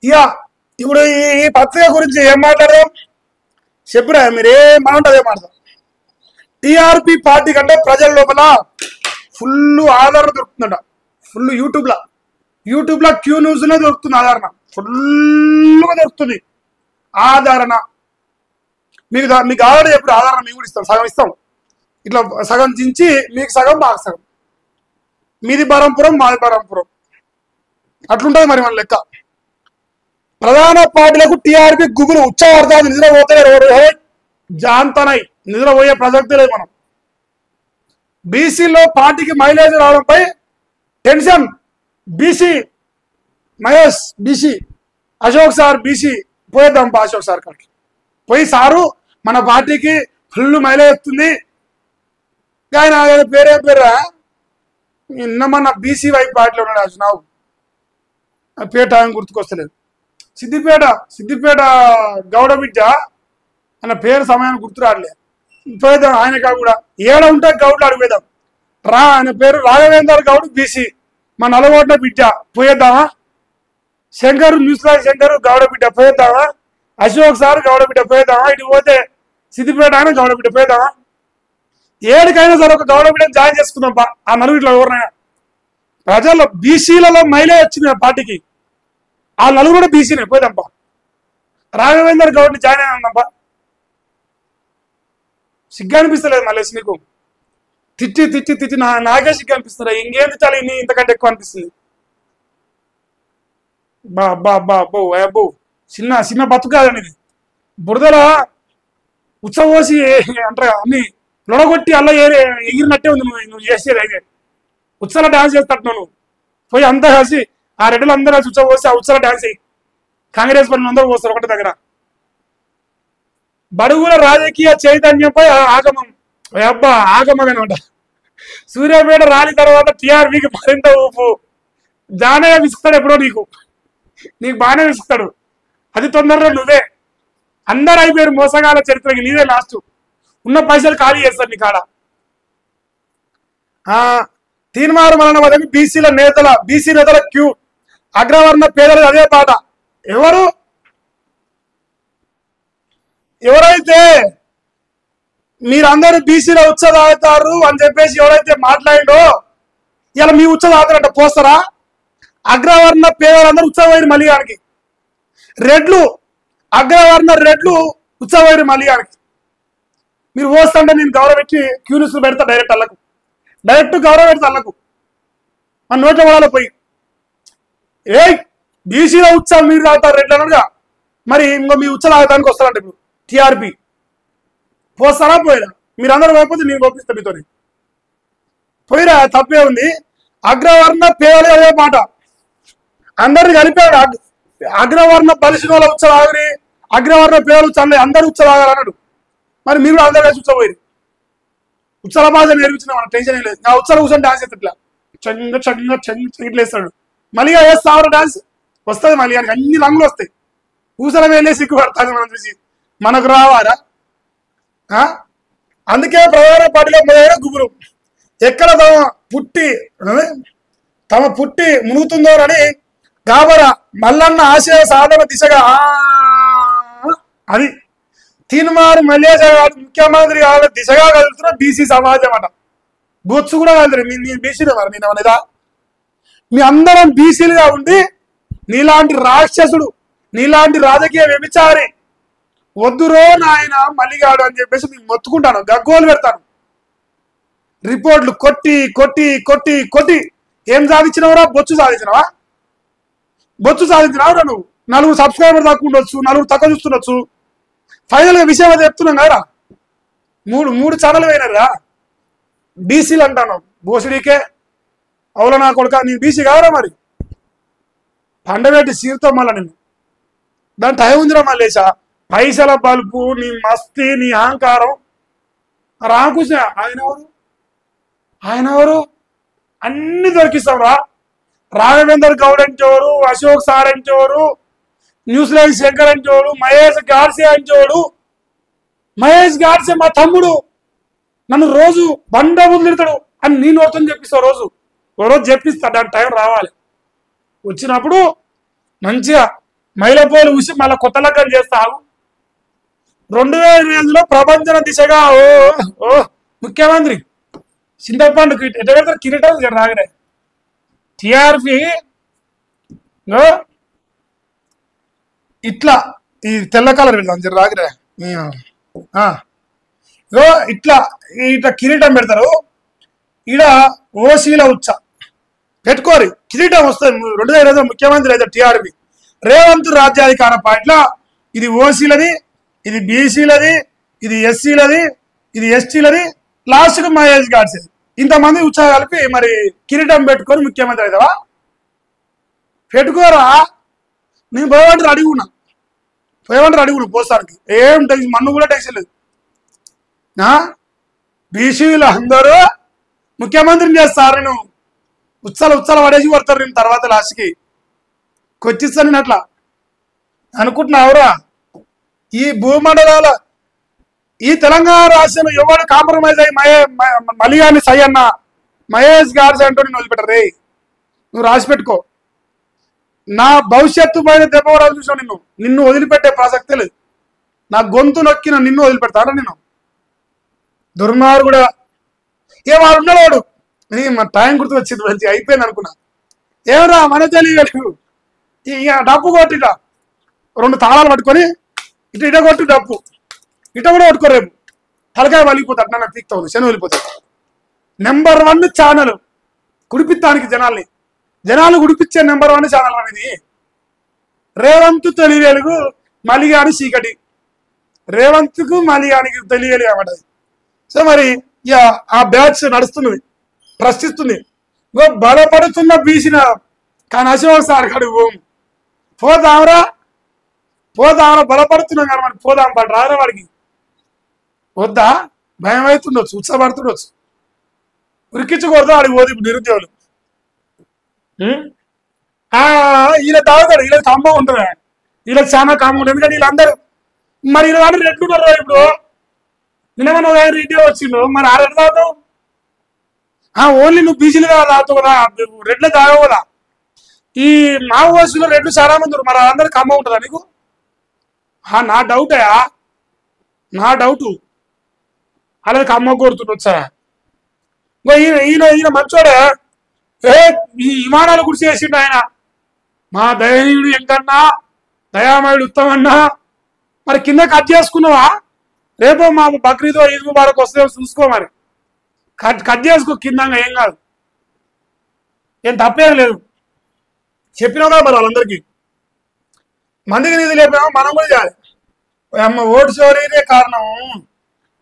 ఇక ఇప్పుడు ఈ పత్రిక గురించి ఏం మాట్లాడదాం చెప్పురా, మీరు ఏం మాట్లాడదు ఏం మాట్లాడదాం. టీఆర్పీ పార్టీ కంటే ప్రజల లోపల ఫుల్ ఆదరణ దొరుకుతుందట. ఫుల్ యూట్యూబ్లో క్యూ న్యూస్లో దొరుకుతుంది ఆదరణ, ఫుల్గా దొరుకుతుంది ఆదరణ. మీకు ఆల్రెడీ ఎప్పుడు ఆదరణ మేము కూడా ఇస్తాం, సగం ఇస్తాం. ఇట్లా సగం దించి మీకు సగం మాకు సగం. మీది బరంపురం మాది బరంపురం అట్లుంటుంది మరి మన లెక్క. ప్రధాన పార్టీలకు టీఆర్పీ గుబులు ఉత్సాహార్థాలు నిద్రపోతాయి జాంతనై నిద్రపోయే ప్రసక్తి లేదు. మనం బీసీలో పార్టీకి మైలేజ్ రావడంపై tension. BC Mahesh, BC Ashok sir, BC పోయేద్దాం అశోక్ సార్ కాడికి పోయి, సారు మన పార్టీకి ఫుల్ మైలేజ్ వస్తుంది. ఆయన పేరే పేరా నిన్నమన్న బీసీ వైపు పార్టీలో ఉన్నాడు నాకు పేరు టైం గుర్తుకొస్తలేదు. సిద్దిపేట గౌడ బిడ్డ అన్న పేరు సమయాన్ని గుర్తు రావట్లేదు. పోయేద్దాం ఆయన కాదు కూడా ఏడ ఉంటే గౌడ్లు అడిగిపోదాం. ఆయన పేరు రాఘవేందర్ గౌడ్, బీసీ మా నలగొండ బిడ్డ పోయేద్దామా. శంకర్ న్యూస్లాజ్ శంకర్ గౌడ బిడ్డ పోయేద్దామా. అశోక్ సార్ గౌడ బిడ్డ పోయేద్దామా. ఇటు పోతే సిద్దిపేట ఆయన గౌడ బిడ్డ పోయేద్దామా. ఏడికైనా సరే ఒక గౌడ బిడ్డను జాయిన్ చేసుకుందాం. ఆ నలుగురిలో ఎవరినైనా ప్రజల్లో బీసీలలో మైలేజ్ వచ్చింది ఆ పార్టీకి, ఆ నలుగురు కూడా బీసీనే పోయేదాంపా. రాఘవేందర్ గౌడ్ని జాయిన్ అయినంపా. సిగ్గు అనిపిస్తలేదు మళ్ళీ నీకు? తిట్టి నాకే సిగ్గు అనిపిస్తుంది. ఇంకేం తిట్టాలి ఇంతకంటే ఎక్కువ అనిపిస్తుంది. అబ్బో చిన్న బతుకు కాదండి ఇది. బురదల ఉచ్చబోసి అంటారు అన్ని లొడగొట్టి అల్ల ఎగిరినట్టే ఉంది నువ్వు చేసేది. అయితే ఉత్సల డాన్స్ చేస్తాడు నువ్వు పోయి అంతా కలిసి ఆ రెడ్డిలు అందరూ కలిసి ఉచ్చబోసి ఆ ఉత్సల డాన్స్ అయ్యి కాంగ్రెస్ పనులు అందరూ పోస్తారు ఒకటి దగ్గర. బడుగుల రాజకీయ చైతన్యంపై ఆగమం. ఆగమమేనమాట. సూర్యాపేట ర్యాలీ తర్వాత టీఆర్పీకి మరింత ఊపు. జానయ్య విసుకుతాడు ఎప్పుడో నీకు బాగానే విసుకుతాడు. అది తొందరలో నువ్వే. అందరు అయిపోయారు మోసగాల చరిత్రకి, నీదే లాస్ట్. ఉన్న పైసలు ఖాళీ చేస్తారు నీ కాడ. తీన్మారు మరణ వద్దకు బీసీ నేతల క్యూ. అగ్రవర్ణ పేదలు అదే పాట. ఎవరైతే మీరందరూ బీసీలో ఉత్సవాగుతారు అని చెప్పేసి ఎవరైతే మాట్లాడిండో ఇలా మీ ఉత్సవాగుతారంట పోస్తారా? అగ్రవర్ణ పేదలందరూ ఉత్సవైరు మలిగానికి. అగ్రవర్ణ రెడ్లు ఉత్సవైరు మలిగానికి. మీరు పోస్తుంటే నేను గౌరవ పెట్టి క్యూనిస్ పెడతా. డైరెక్ట్ గౌరవ పెడతా అల్లకు మన నోట్ల వడాలో పోయి. బీసీలో ఉత్సవం మీరు తాగుతారు రెడ్లు అనగా, మరి ఇంకో మీ ఉత్సవం తాగడానికి వస్తారంట ఇప్పుడు టీఆర్పీ. పోస్తారా పోయిరా? మీరు అందరూ పోయిపోతే నేను పంపిస్తాను మీతో. పోయిరా, తప్పే ఉంది. అగ్రవర్ణ పేదలు అదే మాట. అందరిని కలిపాడు. అగ్రవర్ణ బలిసిన వాళ్ళ ఉత్సవం ఆగని, అగ్రవర్ణ పేదలు చల్లే అందరూ ఉత్సవం ఆగాలన్నాడు. మరి మీరు కూడా అందరూ కలిసి ఉత్సవం ఉత్సవ బాధ నేర్పించిన మన టెన్షన్ ఏం లేదు. నా ఉత్సవం కూర్చొని డాన్స్ చేస్తా ఇట్లా వేస్తాడు. మళ్ళీ వేస్తావు డాన్స్ వస్తుంది. మళ్ళీ అన్ని రంగులు వస్తాయి. ఊసల వేలే సిగ్గుపడతాను మనం చూసి. మనకు రావారా? అందుకే ప్రధాన పార్టీలో మొదలైన గుబులు. ఎక్కడ తమ పుట్టి మునుగుతుందోనని గాబరా. మల్లన్న ఆశయ సాధన దిశగా అది తీన్మారు మల్లేశ ముఖ్యమంత్రి కావాల దిశగా కదులుతున్న బీసీ సమాజం అట. బొత్సు కూడా కదులుతారు. నేను బీసీలో మరి నేను అనేదా? మీ అందరం బీసీలుగా ఉండి నీలాంటి రాక్షసుడు, నీలాంటి రాజకీయ వ్యభిచారి వద్దురో నాయన మల్లిగాడు అని చెప్పేసి నేను మొత్తుకుంటాను, గగ్గోలు పెడతాను. రిపోర్ట్లు కొట్టి కొట్టి కొట్టి కొట్టి ఏం సాధించినవరా? బొచ్చు సాధించినవా? నువ్వు 4 సబ్స్క్రైబర్ తక్కువ ఉండొచ్చు, 4 తక్కువ చూస్తుండొచ్చు. ఫైనల్ గా విషయం అది చెప్తున్నాం కదా. 3 ఛానల్ పోయినారా బీసీలు అంటాను. బోసిడీకే అవుల నా కొడుక, నీ బీసీ కావరా? మరి పండబెట్టి సీరుతో మళ్ళా నిన్ను దాని టైం ఉందిరా మళ్ళేసా. పైసల బల్పు, నీ మస్తి, నీ అహంకారం. రామకృష్ణ ఆయన ఎవరు అన్ని దొరికిస్తాం రా. రాఘవేందర్ గౌడ్ అంటేవారు, అశోక్ సార్ అంటేవారు, న్యూస్లాజ్ శంకర్ అంటేవాడు, మహేష్ గాడ్సే అంటేవాడు. మహేష్ గాడ్సే మా తమ్ముడు, నన్ను రోజు బండ వదిలితాడు అని నీ నోడుతో చెప్పిస్తావు. రోజు చెప్పిస్తా. దాని టైం రావాలి. వచ్చినప్పుడు మంచిగా మైలపోలు ఊసి మళ్ళీ కొత్త లగ్గం చేస్తావు. 2005లో ప్రభంజన దిశగా ఓ ఓ ముఖ్యమంత్రి చింతపండు ఎట్ట పెడతారు కిరీటం రాగడే టిఆర్పి ఇట్లా ఈ తెల్ల కలర్ పెడతాం జర రాగడే ఇట్లా ఇట్లా కిరీటం పెడతారు. ఈడ ఓసీల ఉచ్చ పెట్టుకోరు కిరీటం వస్తుంది. 2005 ముఖ్యమంత్రి అయితే టిఆర్పి రేవంత్ రాజ్యాధికార పార్టీలో ఇది ఓసీలది, ఇది బీసీలది, ఇది ఎస్సీలది, ఇది ఎస్టీలది, లాస్ట్కు మహేష్ గాడ్స్ ఇంతమంది ఉత్సాహ కలిపి మరి కిరీటం పెట్టుకొని ముఖ్యమంత్రి అవుతావా? పెట్టుకోరా. నేను పోయేవాడు అడుగున్నా పోస్తానికి ఏం టెన్షన్ మన్ను కూడా టెన్షన్ లేదు. బీసీలు అందరూ ముఖ్యమంత్రిని చేస్తారు. నేను ఉత్సల పడేసి కొడతారు. నేను తర్వాత లాస్ట్కి కొచ్చిస్తాను. నేను అట్లా అనుకుంటున్నావురా? ఈ భూమండలాల ఈ తెలంగాణ రాష్ట్రంలో ఎవరు కాంప్రమైజ్ అయ్యి మలియాని సై అన్న మహేష్ గాడ్స్ అంటూ నేను వదిలిపెట్టరు. రే నువ్వు రాసి పెట్టుకో. నా భవిష్యత్తు పైన దెబ్బ కూడా చూసావు. నిన్ను వదిలిపెట్టే ప్రసక్తే లేదు. నా గొంతు నొక్కిన నిన్ను వదిలిపెడతాడా నేను? దుర్మార్గుడు కూడా వాడు ఉన్నాడు. మన టైం గుర్తు వచ్చింది మంచి అయిపోయింది అనుకున్నా. ఏమరా మన తెలియదు ఇక డబ్బు కొట్టిట 2 తాళాలు పట్టుకొని ఇట కొట్టు డబ్బు ఇట కూడా కొట్టుకో. రేపు తలకాయ వలిగిపోతాడు. నాకు తీక్తా ఉంది శని వెళ్ళిపోతాడు. నెంబర్ 1 ఛానల్ కుడిపిత్తానికి జనాలు కుడిపించే నెంబర్ 1 ఛానల్ అనేది రేవంత్ తెలివేలుగు మలిగాని చీకటి. రేవంత్కు మలిగానికి తెలియలు కాబట్టి సో మరి ఇక ఆ బ్యాచ్ నడుస్తున్నది ప్రశ్నిస్తుంది. బలపడుతున్న బీసిన కానీ అశోక్ సార్ కడుగు పోదామరా బలపడుతున్నాం కానీ మనకి పోదాం పాటు రారా వాడికి వద్దా భయం అవుతుండొచ్చు ఉత్సాహపడుతుండొచ్చు ఉరికించకూడదు వాడికి పోదు. ఇప్పుడు నిరుద్యోగులు ఈయన తాగుతాడు. వీళ్ళకి కమ్మ ఉంటుంది. వీళ్ళకి చాలా కమ్మ ఉంటుంది. ఎందుకంటే వీళ్ళందరూ మరి వీళ్ళ వాళ్ళు రెడ్లున్నారు. ఇప్పుడు నిన్న రెడ్డి వచ్చిండు మరి ఆ రెడ్లు తాగుతావు. ఓన్లీ నువ్వు బీసీలు తాగుతావు కదా రెడ్లు తాగవు కదా. ఈ మావోసులో రెడ్లు చాలా మంది మరి అందరికి కమ్మ ఉంటుందా నీకు? నా డౌట్ అలాగే కమ్మ కోరుతుండొచ్చా? ఈయన మంచోడే. ఈ విమానాలు గుర్తు చేసిండు ఆయన. మా దయనీయుడు ఎంకన్నా దయామయుడు ఉత్తమన్నా మరి కింద కట్ చేసుకున్నావా? రేపు మా బక్రీదో ఈద్ ముబారక్ వస్తే చూసుకో. మరి కట్ చేసుకో కింద ఏం కాదు. ఏం తప్పేం లేదు. చెప్పినావు కదా మరి వాళ్ళందరికీ మందికి నిధులు లేపామో మనం కూడా చేయాలి. అమ్మ ఓటు చోరీనే కారణం.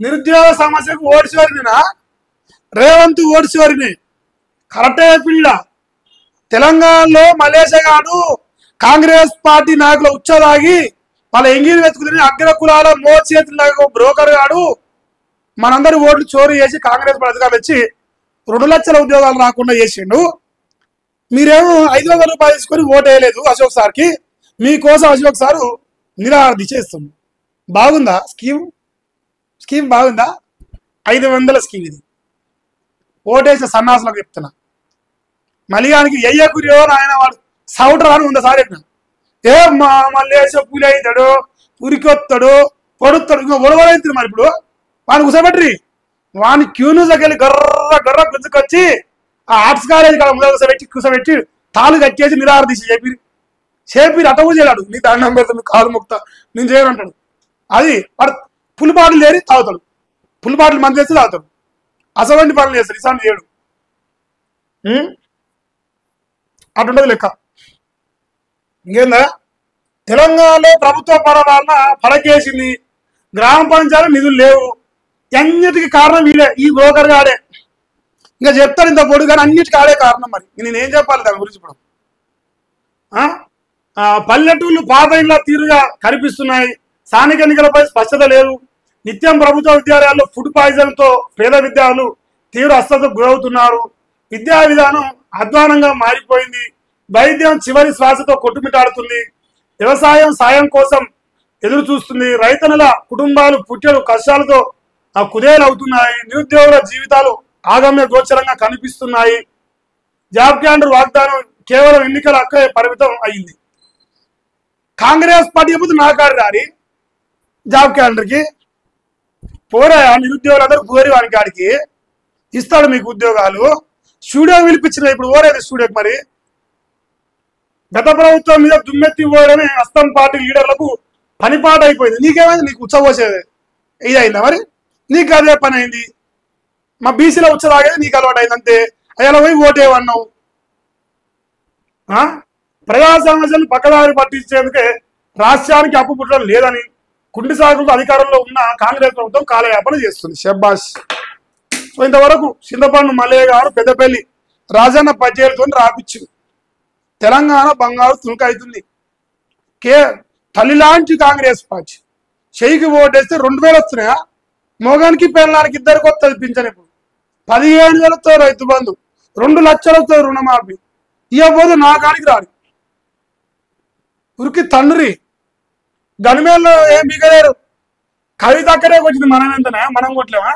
నిరుద్యోగ సమస్యకు ఓటు చోరీనా? రేవంత్ ఓటు చోరీని కరెక్టే పిల్ల. తెలంగాణలో మలేషియా గాడు కాంగ్రెస్ పార్టీ నాయకుల ఉచ్చదాగి వాళ్ళ ఎంగిలి వెతుకుని అగ్ర కులాల మోచేతుల బ్రోకర్ గాడు మనందరూ ఓట్లు చోరీ చేసి కాంగ్రెస్ పథకాలు వచ్చి 2 లక్షల ఉద్యోగాలు రాకుండా చేసిండు. మీరేమో 500 రూపాయలు తీసుకొని ఓటు వేయలేదు అశోక్ సార్కి. మీకోసం అశోక్ సారు నిరాహార చేస్తుంది. బాగుందా స్కీమ్ బాగుందా? 500 స్కీమ్ ఇది. ఓటేసే సన్నాసులకు చెప్తున్నా. మలియానికి ఎయ్యకురియో ఆయన వాడు సౌటర్ అని ఉందా సార్ చెప్పిన మళ్ళీ వేసే పూలి అవుతాడు ఉరికొస్తాడు పొడుతాడు ఇంకా ఒడవలైతుంది. మరి ఇప్పుడు వాడిని కూర్చోబెట్టి వాడిని క్యూన్యూస్కి వెళ్ళి గర్ర గుంజుకొచ్చి ఆ ఆర్ట్స్ కాలేజ్ కాడ ముందు కూర్చోబెట్టి తాళ్ళు కట్టేసి నిరాహార దీక్ష చేపి అటవు చేయడాడు. నీ దండం పెడతాడు కాలు మొక్తా నేను చేయను అంటాడు. అది వాడు పులి బాటలు చేరి తాగుతాడు. పులి బాటలు మంది చేస్తే తాగుతాడు. అసవంటి పనులు చేస్తాడు. ఇసాన్ని చేయడు. అటుండదు లెక్క. ఇంకేందా తెలంగాణలో ప్రభుత్వ పరపాలన పడకేసింది. గ్రామ పంచాయతీ నిధులు లేవు. అన్నిటికీ కారణం వీడే ఈ బ్రోకర్ గాడే. ఇంకా చెప్తాడు ఇంత పొడుగు కానీ అన్నిటికీ ఆడే కారణం. మరి నేనేం చెప్పాలి దాని గురించి? ఇప్పుడు పల్లెటూళ్ళు పాత ఇళ్ళ తీరుగా కనిపిస్తున్నాయి. స్థానిక ఎన్నికలపై స్పష్టత లేదు. నిత్యం ప్రభుత్వ విద్యాలయాల్లో ఫుడ్ పాయిజన్తో పేద విద్యార్థులు తీవ్ర అస్వస్థతకు గురవుతున్నారు. విద్యా విధానం అధ్వానంగా మారిపోయింది. వైద్యం చివరి శ్వాసతో కొట్టుమిటాడుతుంది. వ్యవసాయం సాయం కోసం ఎదురు చూస్తుంది. రైతన్నల కుటుంబాలు పుట్టెడు కష్టాలతో కుదేలవుతున్నాయి. నిరుద్యోగుల జీవితాలు ఆగమ్య గోచరంగా కనిపిస్తున్నాయి. జాబ్ క్యాలెండర్ వాగ్దానం కేవలం ఎన్నికల అక్కడే పరిమితం అయింది. కాంగ్రెస్ పార్టీ చెప్పితే నా కాడు రాని జాబ్ క్యాలెండర్కి పోరా, నిరుద్యోగులందరూ పోరి వాని కాడికి ఇస్తాడు మీకు ఉద్యోగాలు. స్టూడియో పిలిపించిన ఇప్పుడు ఓరేది స్టూడియోకి. మరి గత ప్రభుత్వం మీద దుమ్మెత్తి పోయడమే అస్తం పార్టీ లీడర్లకు పనిపాట అయిపోయింది. నీకేమైంది? నీకు ఉచ్చబోసేది ఇది అయిందా? మరి నీకు అదే పని అయింది. మా బీసీలో ఉచ్చలాగేది నీకు అలవాటు అయింది అంతే. అయ్యాల పోయి ఓటేవన్నావు. ప్రజా సమస్యలు పక్కదారి పట్టించేందుకే రాష్ట్రానికి అప్పు పుట్టడం లేదని కుండి సాగులతో అధికారంలో ఉన్న కాంగ్రెస్ ప్రభుత్వం కాలయాపన చేస్తుంది. షబ్బాష్. సో ఇంతవరకు చింతపండు మల్లయ్య గారు పెద్దపల్లి రాజన్న పద్యాలతో రాపిచ్చింది. తెలంగాణ బంగారు తుణుకైతుంది. తల్లిలాంటి కాంగ్రెస్ పార్టీ చెయ్యికి ఓటేస్తే 2,000 వస్తున్నాయా? మొగానికి పెళ్ళానికి ఇద్దరికి వస్తుంది పింఛన్. ఇప్పుడు 15,000తో రైతు బంధు, 2 లక్షలతో రుణమాఫీ. ఇవ్వబోదు నా కాడికి రాడు. ఉరికి తండ్రి గనిమేల్లో ఏం మిగలేరు. కవిత అక్కడే వచ్చింది. మనం ఎంతనా? మనం కొట్టలేమా?